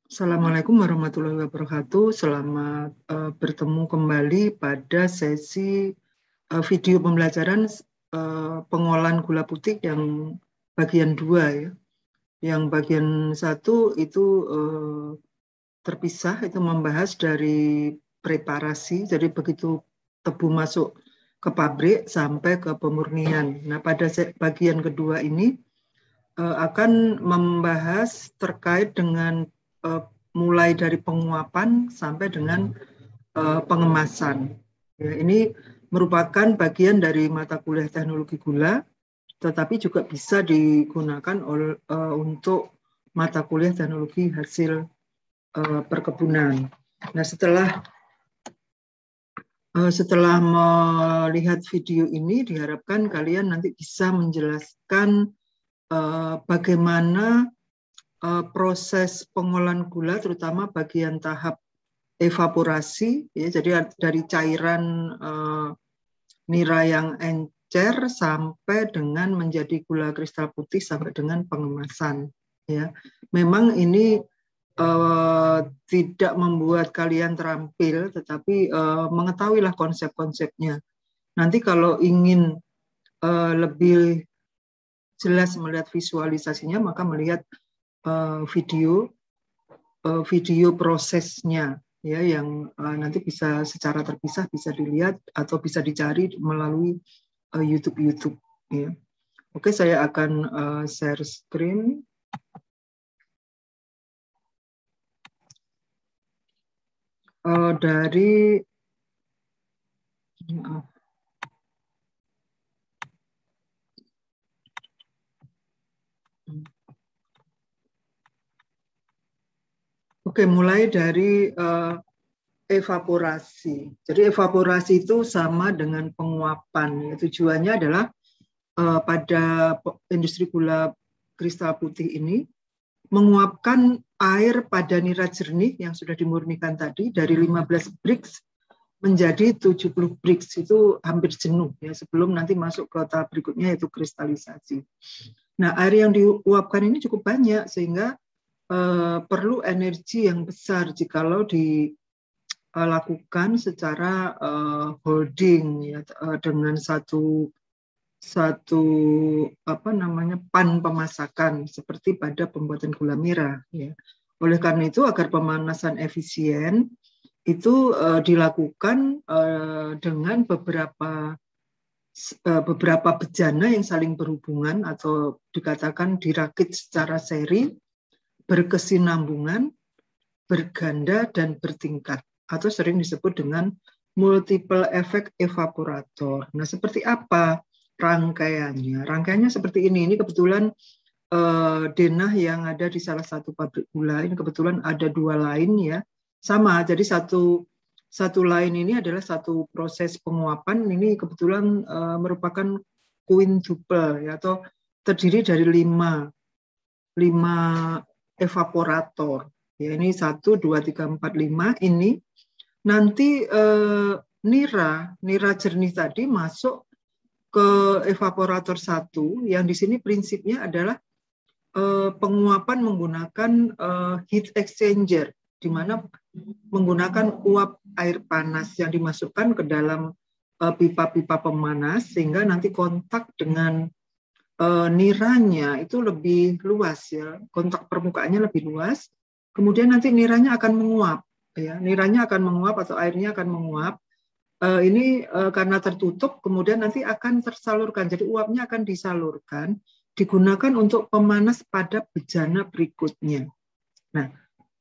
Assalamualaikum warahmatullahi wabarakatuh. Selamat bertemu kembali pada sesi video pembelajaran pengolahan gula putih yang bagian 2 ya. Yang bagian 1 itu terpisah, itu membahas dari preparasi, jadi begitu tebu masuk ke pabrik sampai ke pemurnian. Nah, pada bagian kedua ini akan membahas terkait dengan mulai dari penguapan sampai dengan pengemasan. Ya, ini merupakan bagian dari mata kuliah teknologi gula, tetapi juga bisa digunakan untuk mata kuliah teknologi hasil perkebunan. Nah, setelah melihat video ini, diharapkan kalian nanti bisa menjelaskan bagaimana proses pengolahan gula, terutama bagian tahap evaporasi, ya, jadi dari cairan nira yang encer sampai dengan menjadi gula kristal putih sampai dengan pengemasan. Ya, memang ini tidak membuat kalian terampil, tetapi mengetahuilah konsep-konsepnya. Nanti kalau ingin lebih jelas melihat visualisasinya, maka melihat video prosesnya ya, yang nanti bisa secara terpisah bisa dilihat atau bisa dicari melalui YouTube ya. Oke, saya akan share screen. Dari Oke, mulai dari evaporasi. Jadi evaporasi itu sama dengan penguapan. Tujuannya adalah pada industri gula kristal putih ini menguapkan air pada nira jernih yang sudah dimurnikan tadi dari 15 brix menjadi 70 brix. Itu hampir jenuh ya, sebelum nanti masuk ke tahap berikutnya yaitu kristalisasi. Nah, air yang diuapkan ini cukup banyak sehingga perlu energi yang besar jikalau dilakukan secara holding ya, dengan satu pan pemasakan seperti pada pembuatan gula merah ya. Oleh karena itu, agar pemanasan efisien itu dilakukan dengan beberapa bejana yang saling berhubungan atau dikatakan dirakit secara seri, berkesinambungan, berganda, dan bertingkat, atau sering disebut dengan multiple effect evaporator. Nah, seperti apa rangkaiannya? Rangkaiannya seperti ini. Ini kebetulan denah yang ada di salah satu pabrik gula. Ini kebetulan ada 2 lain ya. Sama, jadi satu lain ini adalah satu proses penguapan. Ini kebetulan merupakan quintuple ya, atau terdiri dari 5 evaporator. Ya, ini 1, 2, 3, 4, 5. Ini nanti nira jernih tadi masuk ke evaporator 1, yang di sini prinsipnya adalah penguapan menggunakan heat exchanger, di mana menggunakan uap air panas yang dimasukkan ke dalam pipa-pipa pemanas sehingga nanti kontak dengan niranya itu lebih luas ya, kontak permukaannya lebih luas. Kemudian nanti niranya akan menguap ya, niranya akan menguap atau airnya akan menguap. Ini karena tertutup, kemudian nanti akan tersalurkan. Jadi uapnya akan disalurkan, digunakan untuk pemanas pada bejana berikutnya. Nah,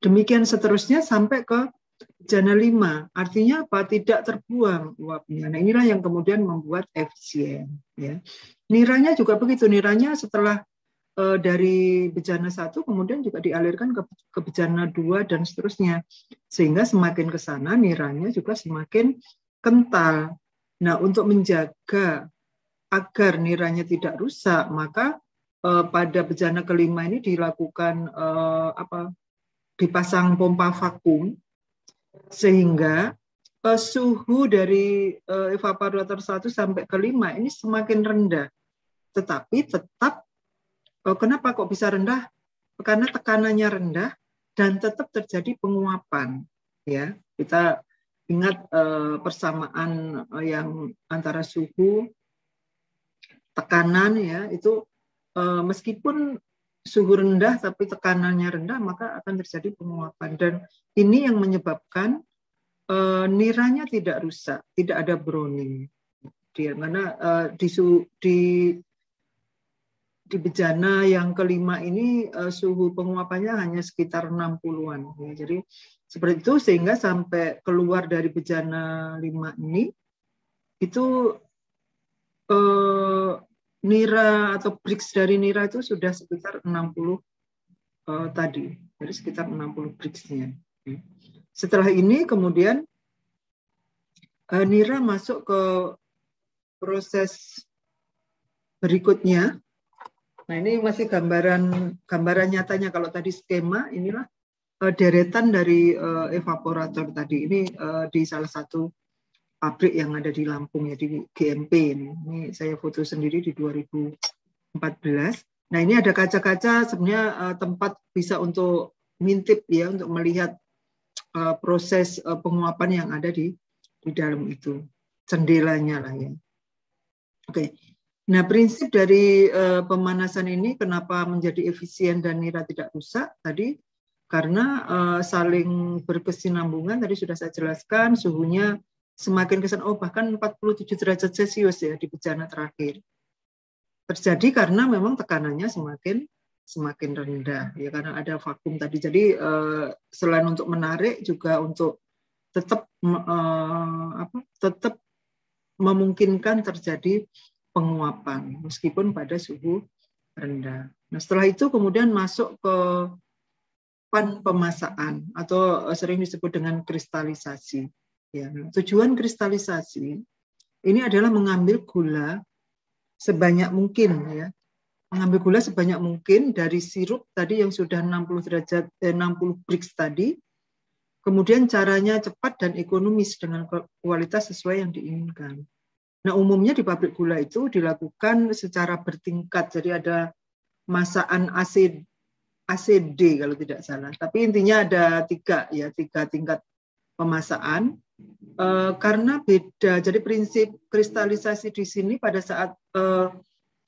demikian seterusnya sampai ke bejana 5. Artinya apa? Tidak terbuang uapnya. Nah, inilah yang kemudian membuat efisien ya. Niranya juga begitu. Niranya setelah dari bejana 1 kemudian juga dialirkan ke bejana 2 dan seterusnya. Sehingga semakin ke sana niranya juga semakin kental. Nah, untuk menjaga agar niranya tidak rusak, maka pada bejana kelima ini dilakukan dipasang pompa vakum sehingga suhu dari evaporator 1 sampai ke 5 ini semakin rendah. Tetapi tetap kenapa kok bisa rendah? Karena tekanannya rendah dan tetap terjadi penguapan. Ya, kita ingat persamaan yang antara suhu, tekanan, ya, itu meskipun suhu rendah tapi tekanannya rendah, maka akan terjadi penguapan. Dan ini yang menyebabkan niranya tidak rusak, tidak ada browning. Karena di bejana yang kelima ini suhu penguapannya hanya sekitar 60-an. Ya, jadi seperti itu, sehingga sampai keluar dari bejana 5 ini, itu nira atau Brix dari nira itu sudah sekitar 60 tadi. Jadi sekitar 60 Brix-nya. Setelah ini kemudian nira masuk ke proses berikutnya. Nah, ini masih gambaran nyatanya. Kalau tadi skema, inilah deretan dari evaporator tadi. Ini di salah satu pabrik yang ada di Lampung, ya, di GMP ini. Ini saya foto sendiri di 2014. Nah, ini ada kaca-kaca, sebenarnya tempat bisa untuk ngintip, ya, untuk melihat proses penguapan yang ada di dalam itu. Jendelanya lah, ya. Oke. Nah, prinsip dari pemanasan ini kenapa menjadi efisien dan nira tidak rusak tadi, karena saling berkesinambungan. Tadi sudah saya jelaskan, suhunya semakin bahkan 47 derajat Celcius, ya, di bejana terakhir. Terjadi karena memang tekanannya semakin rendah, ya, karena ada vakum tadi. Jadi selain untuk menarik, juga untuk tetap memungkinkan terjadi penguapan meskipun pada suhu rendah. Nah, setelah itu kemudian masuk ke pan pemasaan atau sering disebut dengan kristalisasi. Ya, tujuan kristalisasi ini adalah mengambil gula sebanyak mungkin, ya. Mengambil gula sebanyak mungkin dari sirup tadi yang sudah 60 Brix tadi. Kemudian caranya cepat dan ekonomis dengan kualitas sesuai yang diinginkan. Nah, umumnya di pabrik gula itu dilakukan secara bertingkat. Jadi ada masaan ACD kalau tidak salah. Tapi intinya ada tiga tingkat pemasaan. Karena beda. Jadi prinsip kristalisasi di sini pada saat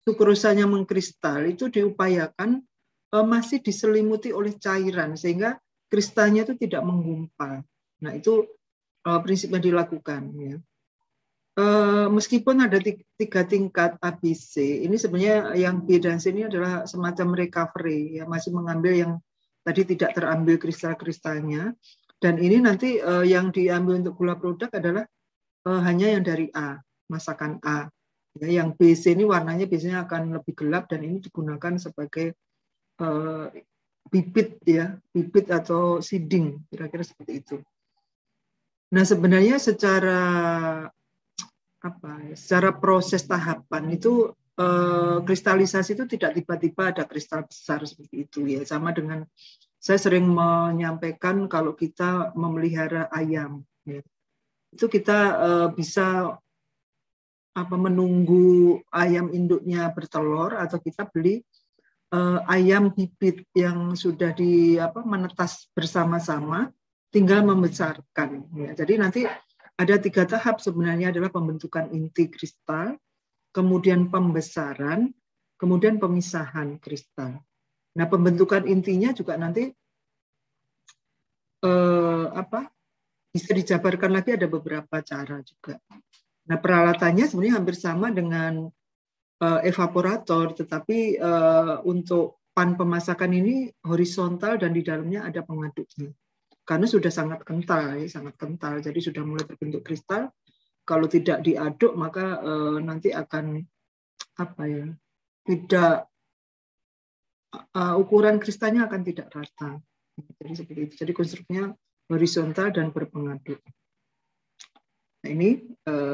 sukrosanya mengkristal itu diupayakan masih diselimuti oleh cairan sehingga kristalnya itu tidak menggumpal. Nah, itu prinsipnya dilakukan, ya. Meskipun ada tiga tingkat ABC, ini sebenarnya yang B dan C ini adalah semacam recovery, ya, masih mengambil yang tadi tidak terambil kristal-kristalnya. Dan ini nanti yang diambil untuk gula produk adalah hanya yang dari A, masakan A. Ya, yang BC ini warnanya biasanya akan lebih gelap dan ini digunakan sebagai bibit, ya, bibit atau seeding, kira-kira seperti itu. Nah, sebenarnya secara proses tahapan itu kristalisasi itu tidak tiba-tiba ada kristal besar seperti itu, ya. Sama dengan saya sering menyampaikan kalau kita memelihara ayam, ya, itu kita bisa menunggu ayam induknya bertelur atau kita beli ayam bibit yang sudah menetas bersama-sama, tinggal membesarkan, ya. Jadi nanti ada 3 tahap sebenarnya, adalah pembentukan inti kristal, kemudian pembesaran, kemudian pemisahan kristal. Nah, pembentukan intinya juga nanti bisa dijabarkan lagi, ada beberapa cara juga. Nah, peralatannya sebenarnya hampir sama dengan evaporator, tetapi untuk pan pemasakan ini horizontal dan di dalamnya ada pengaduknya. Karena sudah sangat kental, ya, sangat kental. Jadi sudah mulai terbentuk kristal. Kalau tidak diaduk maka nanti akan tidak ukuran kristalnya akan tidak rata. Jadi seperti itu. Jadi konstruksinya horizontal dan berpengaduk. Nah, ini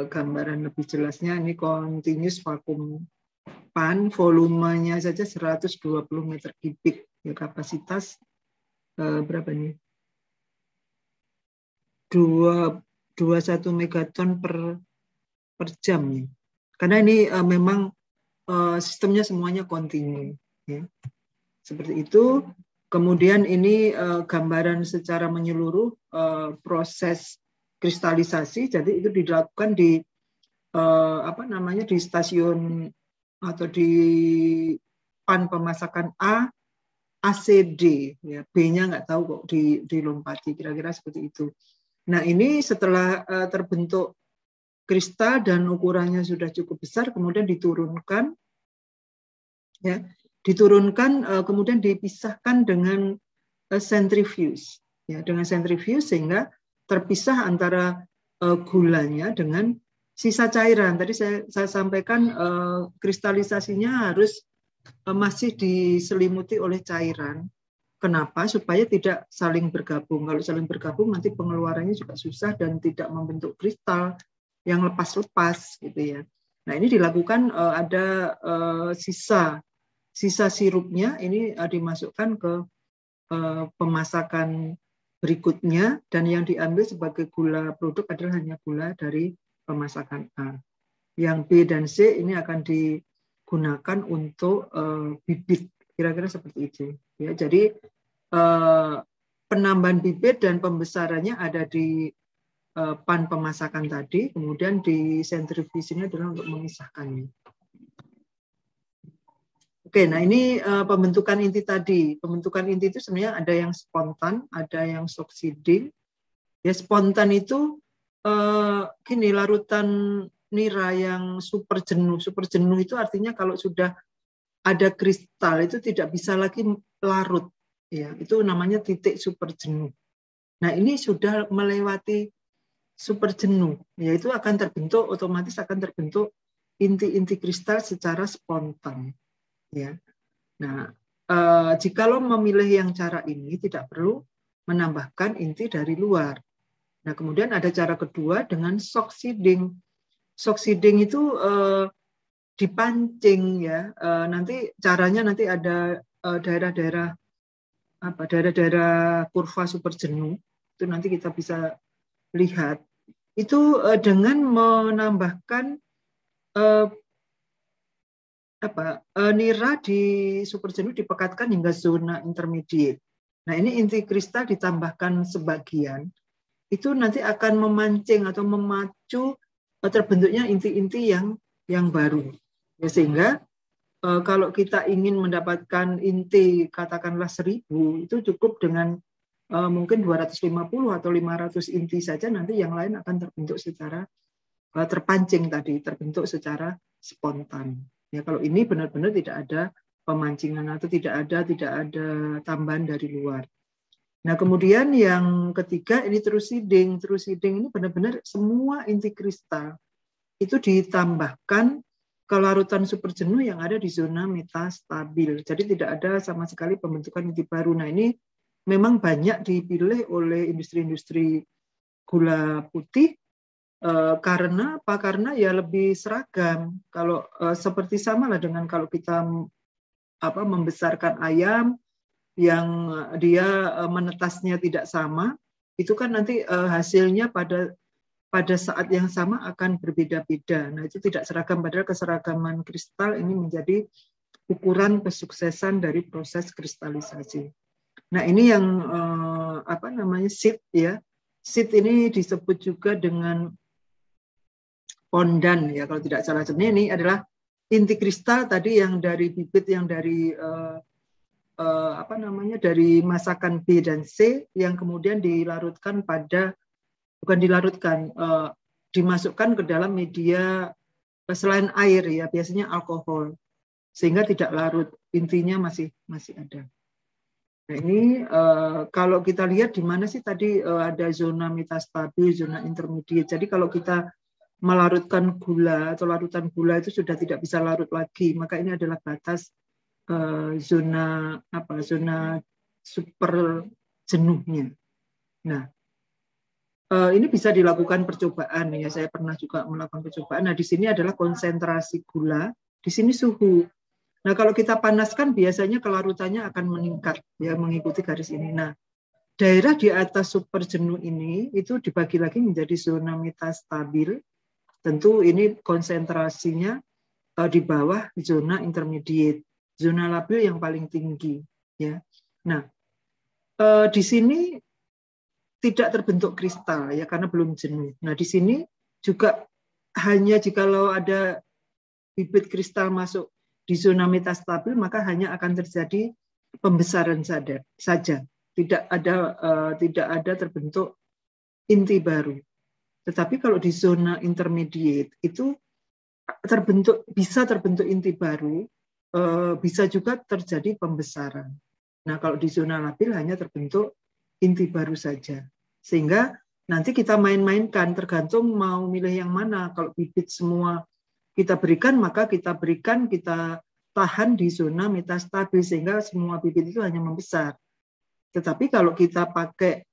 gambaran lebih jelasnya. Ini continuous vacuum pan, volumenya saja 120 meter kubik, ya, kapasitas berapa nih? 21 megaton per jam, ya. Karena ini memang sistemnya semuanya kontinu, ya. Seperti itu. Kemudian ini gambaran secara menyeluruh proses kristalisasi. Jadi itu dilakukan di di stasiun atau di pan pemasakan A, ACD, ya B-nya nggak tahu kok dilompati, kira-kira seperti itu. Nah ini setelah terbentuk kristal dan ukurannya sudah cukup besar, kemudian diturunkan, ya, kemudian dipisahkan dengan centrifuge, ya, dengan centrifuge sehingga terpisah antara gulanya dengan sisa cairan. Tadi saya sampaikan kristalisasinya harus masih diselimuti oleh cairan. Kenapa? Supaya tidak saling bergabung. Kalau saling bergabung nanti pengeluarannya juga susah dan tidak membentuk kristal yang lepas-lepas gitu ya. Nah ini dilakukan ada sisa sirupnya ini dimasukkan ke pemasakan berikutnya dan yang diambil sebagai gula produk adalah hanya gula dari pemasakan A. Yang B dan C ini akan digunakan untuk bibit, kira-kira seperti itu. Ya, jadi penambahan bibit dan pembesarannya ada di pan pemasakan tadi, kemudian di sentrifuge ini adalah untuk memisahkannya. Oke, nah ini pembentukan inti tadi. Pembentukan inti itu sebenarnya ada yang spontan, ada yang succeeding. Ya spontan itu gini, larutan nira yang super jenuh. Super jenuh itu artinya kalau sudah ada kristal itu tidak bisa lagi larut. Ya, itu namanya titik super jenuh. Nah ini sudah melewati super jenuh, yaitu akan terbentuk, otomatis akan terbentuk inti-inti kristal secara spontan. Ya. Nah, jikalau memilih yang cara ini tidak perlu menambahkan inti dari luar. Nah, kemudian ada cara kedua dengan succeeding. Succeeding itu dipancing ya. Nanti caranya nanti ada daerah-daerah kurva super jenuh. Itu nanti kita bisa lihat itu dengan menambahkan nira di super jenuh dipekatkan hingga zona intermediate. Nah ini inti kristal ditambahkan sebagian, itu nanti akan memancing atau memacu terbentuknya inti-inti yang baru. Ya, sehingga kalau kita ingin mendapatkan inti katakanlah 1000, itu cukup dengan mungkin 250 atau 500 inti saja, nanti yang lain akan terbentuk secara terpancing tadi, terbentuk secara spontan. Ya, kalau ini benar-benar tidak ada pemancingan atau tidak ada tambahan dari luar. Nah, kemudian yang ketiga ini true seeding. True seeding ini benar-benar semua inti kristal itu ditambahkan ke larutan super jenuh yang ada di zona metastabil. Jadi tidak ada sama sekali pembentukan inti baru. Nah, ini memang banyak dipilih oleh industri-industri gula putih karena apa? Karena ya lebih seragam. Kalau seperti sama lah dengan kalau kita membesarkan ayam yang dia menetasnya tidak sama, itu kan nanti hasilnya pada saat yang sama akan berbeda-beda. Nah, itu tidak seragam, padahal keseragaman kristal ini menjadi ukuran kesuksesan dari proses kristalisasi. Nah, ini yang seed ya. Seed ini disebut juga dengan pondan ya, kalau tidak salah. Sebenarnya ini adalah inti kristal tadi yang dari bibit yang dari dari masakan B dan C yang kemudian dilarutkan dimasukkan ke dalam media selain air ya, biasanya alkohol, sehingga tidak larut, intinya masih ada. Nah ini kalau kita lihat di mana sih tadi ada zona metastabil, zona intermediate. Jadi kalau kita melarutkan gula atau larutan gula itu sudah tidak bisa larut lagi, maka ini adalah batas zona super jenuhnya. Nah, ini bisa dilakukan percobaan ya. Saya pernah juga melakukan percobaan. Nah, di sini adalah konsentrasi gula, di sini suhu. Nah, kalau kita panaskan biasanya kelarutannya akan meningkat ya, mengikuti garis ini. Nah, daerah di atas super jenuh ini itu dibagi lagi menjadi zona metastabil. Tentu ini konsentrasinya di bawah zona intermediate, zona labil yang paling tinggi ya. Nah, di sini tidak terbentuk kristal ya karena belum jenuh. Nah, di sini juga hanya jikalau ada bibit kristal masuk di zona metastabil, maka hanya akan terjadi pembesaran saja. Tidak ada terbentuk inti baru. Tetapi kalau di zona intermediate itu bisa terbentuk inti baru, bisa juga terjadi pembesaran. Nah, kalau di zona labil hanya terbentuk inti baru saja. Sehingga nanti kita main-mainkan, tergantung mau milih yang mana. Kalau bibit semua kita berikan, maka kita tahan di zona metastabil, sehingga semua bibit itu hanya membesar. Tetapi kalau kita pakai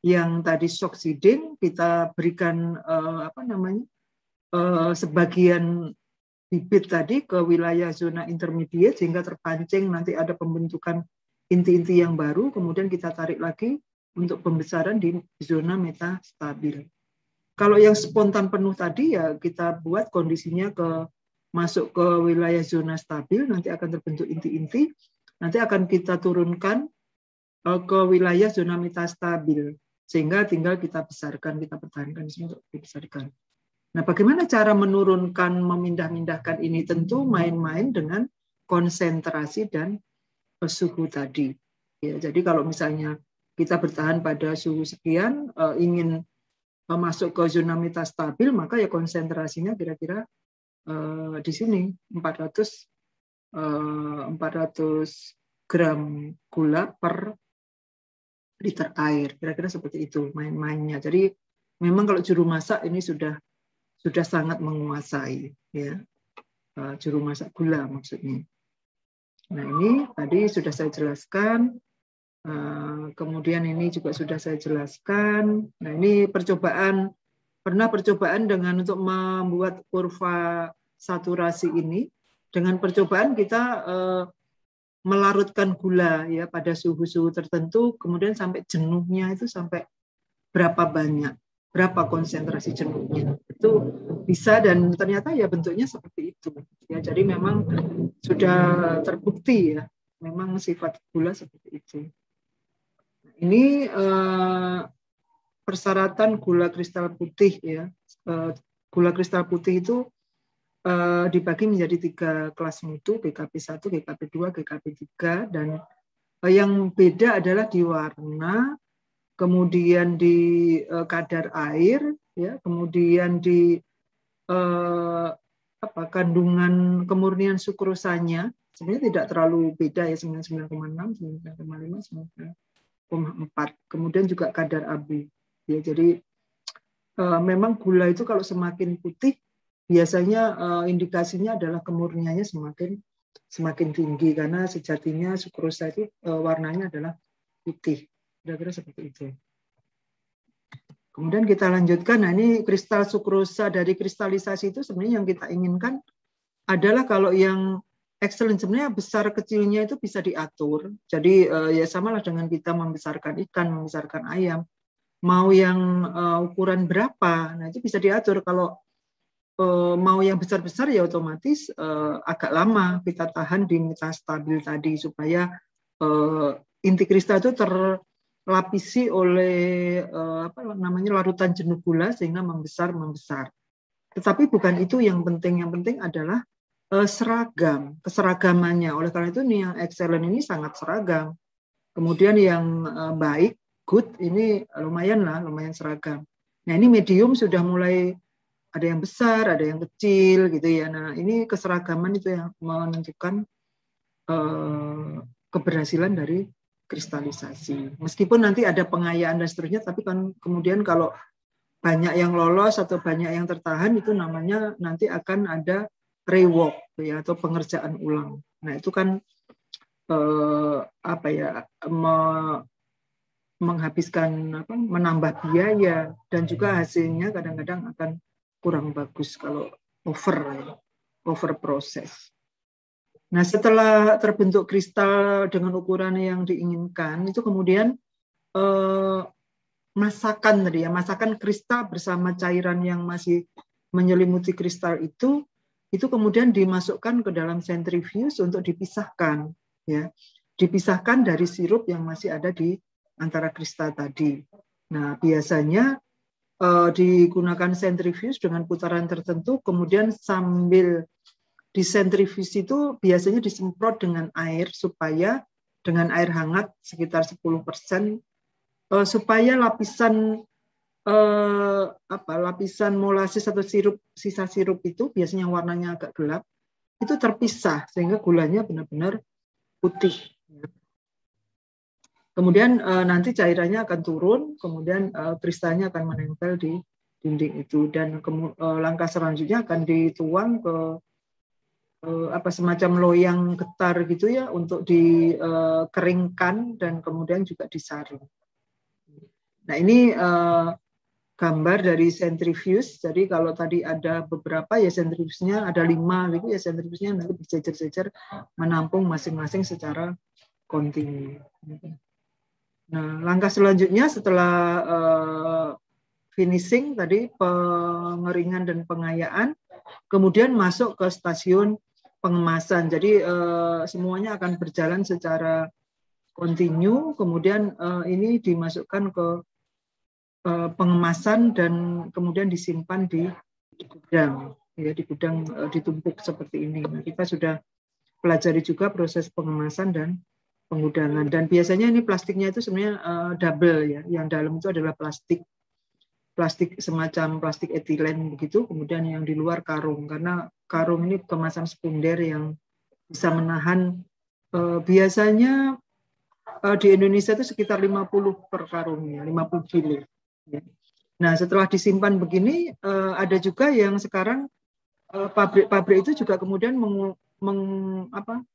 yang tadi Soxidin, kita berikan sebagian bibit tadi ke wilayah zona intermediate, sehingga terpancing nanti ada pembentukan inti-inti yang baru, kemudian kita tarik lagi untuk pembesaran di zona metastabil. Kalau yang spontan penuh tadi ya kita buat kondisinya masuk ke wilayah zona stabil, nanti akan terbentuk inti-inti, nanti akan kita turunkan ke wilayah zona metastabil, sehingga tinggal kita besarkan, kita pertahankan untuk dibesarkan. Nah, bagaimana cara menurunkan, memindah-mindahkan ini? Tentu main-main dengan konsentrasi dan suhu tadi. Ya, jadi kalau misalnya kita bertahan pada suhu sekian, ingin masuk ke zona metastabil, maka ya konsentrasinya kira-kira di sini 400 gram gula per liter air, kira-kira seperti itu main-mainnya. Jadi memang kalau juru masak ini sudah sangat menguasai, ya, juru masak gula maksudnya. Nah, ini tadi sudah saya jelaskan. Kemudian ini juga sudah saya jelaskan. Nah, ini pernah percobaan dengan untuk membuat kurva saturasi ini. Dengan percobaan kita melarutkan gula ya pada suhu-suhu tertentu, kemudian sampai jenuhnya itu sampai berapa banyak, berapa konsentrasi jenuhnya. Itu bisa, dan ternyata ya bentuknya seperti itu. Ya, jadi memang sudah terbukti ya, memang sifat gula seperti itu. Ini persyaratan gula kristal putih ya. Gula kristal putih itu dibagi menjadi 3 kelas mutu, GKP 1, GKP 2, GKP 3, dan yang beda adalah di warna, kemudian di kadar air, ya, kemudian di kandungan kemurnian sukrosanya. Sebenarnya tidak terlalu beda ya, 99,6, 99,5, 9,4. Kemudian juga kadar abu. Ya, jadi memang gula itu kalau semakin putih, biasanya indikasinya adalah kemurniannya semakin tinggi, karena sejatinya sukrosa itu warnanya adalah putih. Kira-kira seperti itu. Kemudian kita lanjutkan. Nah, ini kristal sukrosa dari kristalisasi itu sebenarnya yang kita inginkan adalah kalau yang excellent, sebenarnya besar kecilnya itu bisa diatur. Jadi ya samalah dengan kita membesarkan ikan, membesarkan ayam. Mau yang ukuran berapa, nah itu bisa diatur. Kalau mau yang besar-besar ya otomatis agak lama kita tahan di metastabil tadi, supaya inti kristal itu terlapisi oleh larutan jenuh gula sehingga membesar. Tetapi bukan itu yang penting. Yang penting adalah keseragamannya. Oleh karena itu nih, yang excellent ini sangat seragam. Kemudian yang baik, good, ini lumayan seragam. Nah, ini medium sudah mulai ada yang besar, ada yang kecil gitu ya. Nah, ini keseragaman itu yang menentukan keberhasilan dari kristalisasi. Meskipun nanti ada pengayaan dan seterusnya, tapi kan kemudian kalau banyak yang lolos atau banyak yang tertahan, itu namanya nanti akan ada rework ya, atau pengerjaan ulang. Nah, itu kan menghabiskan menambah biaya, dan juga hasilnya kadang-kadang akan kurang bagus kalau over proses. Nah, setelah terbentuk kristal dengan ukuran yang diinginkan, itu kemudian masakan kristal bersama cairan yang masih menyelimuti kristal itu kemudian dimasukkan ke dalam sentrifuge untuk dipisahkan, ya, dipisahkan dari sirup yang masih ada di antara kristal tadi. Nah, biasanya digunakan centrifuge dengan putaran tertentu, kemudian sambil disentrifuge itu biasanya disemprot dengan air supaya dengan air hangat sekitar 10%, supaya lapisan lapisan molases atau sisa sirup itu biasanya warnanya agak gelap itu terpisah sehingga gulanya benar-benar putih. Kemudian nanti cairannya akan turun, kemudian kristalnya akan menempel di dinding itu, dan langkah selanjutnya akan dituang ke semacam loyang getar gitu ya untuk dikeringkan dan kemudian juga disaring. Nah, ini gambar dari centrifuge. Jadi kalau tadi ada beberapa ya centrifuge-nya ada 5 gitu ya, centrifuge-nya nanti berjejer-jejer menampung masing-masing secara kontinu. Nah, langkah selanjutnya setelah finishing tadi, pengeringan dan pengayaan, kemudian masuk ke stasiun pengemasan. Jadi semuanya akan berjalan secara kontinu, kemudian ini dimasukkan ke pengemasan dan kemudian disimpan di gudang, ya, di gudang ditumpuk seperti ini. Nah, kita sudah pelajari juga proses pengemasan dan penggudangan, dan biasanya ini plastiknya itu sebenarnya double ya, yang dalam itu adalah plastik semacam plastik etilen begitu, kemudian yang di luar karung, karena karung ini kemasan sekunder yang bisa menahan biasanya di Indonesia itu sekitar 50 per karung ya, 50 kilo. Nah, setelah disimpan begini, ada juga yang sekarang pabrik-pabrik itu juga kemudian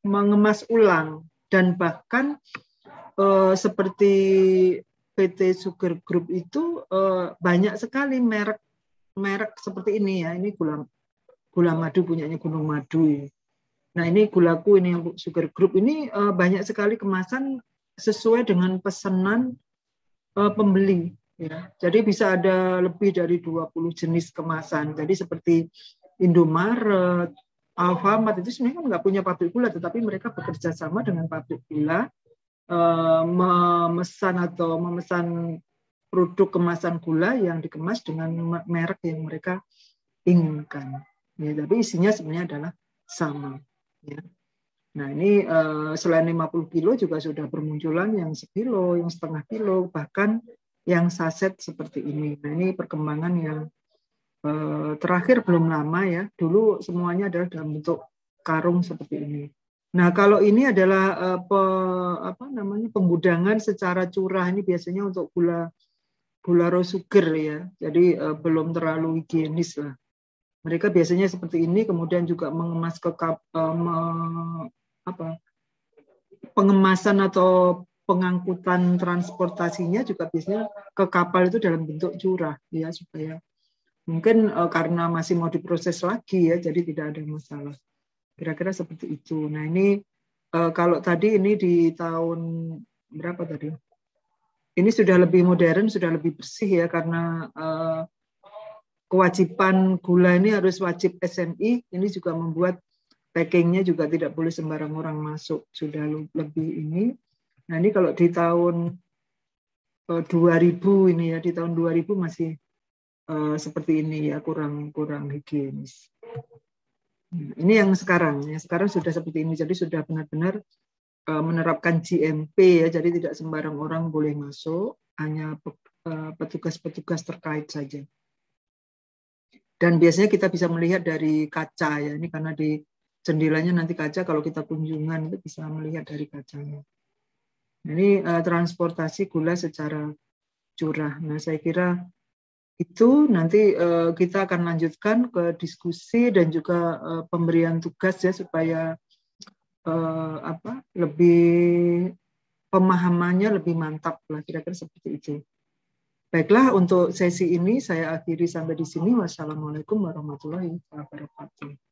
mengemas ulang, dan bahkan seperti PT Sugar Group itu banyak sekali merek seperti ini ya. Ini gula madu punyanya Gunung Madu. Nah, ini gulaku ini yang Sugar Group ini banyak sekali kemasan sesuai dengan pesanan pembeli. Ya. Jadi bisa ada lebih dari 20 jenis kemasan. Jadi seperti Indomaret, Alfamart itu sebenarnya kan nggak punya pabrik gula, tetapi mereka bekerja sama dengan pabrik gula, memesan produk kemasan gula yang dikemas dengan merek yang mereka inginkan. Ya, tapi isinya sebenarnya adalah sama. Ya. Nah, ini selain 50 kilo juga sudah bermunculan yang sekilo, yang setengah kilo, bahkan yang saset seperti ini. Nah, ini perkembangan yang terakhir belum lama ya. Dulu semuanya adalah dalam bentuk karung seperti ini. Nah, kalau ini adalah penggudangan secara curah. Ini biasanya untuk gula raw sugar ya. Jadi belum terlalu higienis lah. Mereka biasanya seperti ini, kemudian juga mengemas ke pengemasan atau pengangkutan transportasinya juga biasanya ke kapal itu dalam bentuk curah ya, supaya mungkin karena masih mau diproses lagi ya, jadi tidak ada masalah. Kira-kira seperti itu. Nah, ini kalau tadi ini di tahun berapa tadi? Ini sudah lebih modern, sudah lebih bersih ya, karena kewajiban gula ini harus wajib SNI. Ini juga membuat packingnya juga tidak boleh sembarang orang masuk. Sudah lebih ini. Nah, ini kalau di tahun 2000 ini ya, di tahun 2000 masih seperti ini ya, kurang higienis. Ini yang sekarang sudah seperti ini, jadi sudah benar-benar menerapkan GMP ya, jadi tidak sembarang orang boleh masuk, hanya petugas-petugas terkait saja. Dan biasanya kita bisa melihat dari kaca ya, ini karena di jendelanya nanti kaca, kalau kita kunjungan itu bisa melihat dari kacanya. Ini transportasi gula secara curah. Nah, saya kira itu nanti kita akan lanjutkan ke diskusi dan juga pemberian tugas ya, supaya lebih pemahamannya lebih mantap lah, kira-kira seperti itu. Baiklah, untuk sesi ini saya akhiri sampai di sini. Wassalamualaikum warahmatullahi wabarakatuh.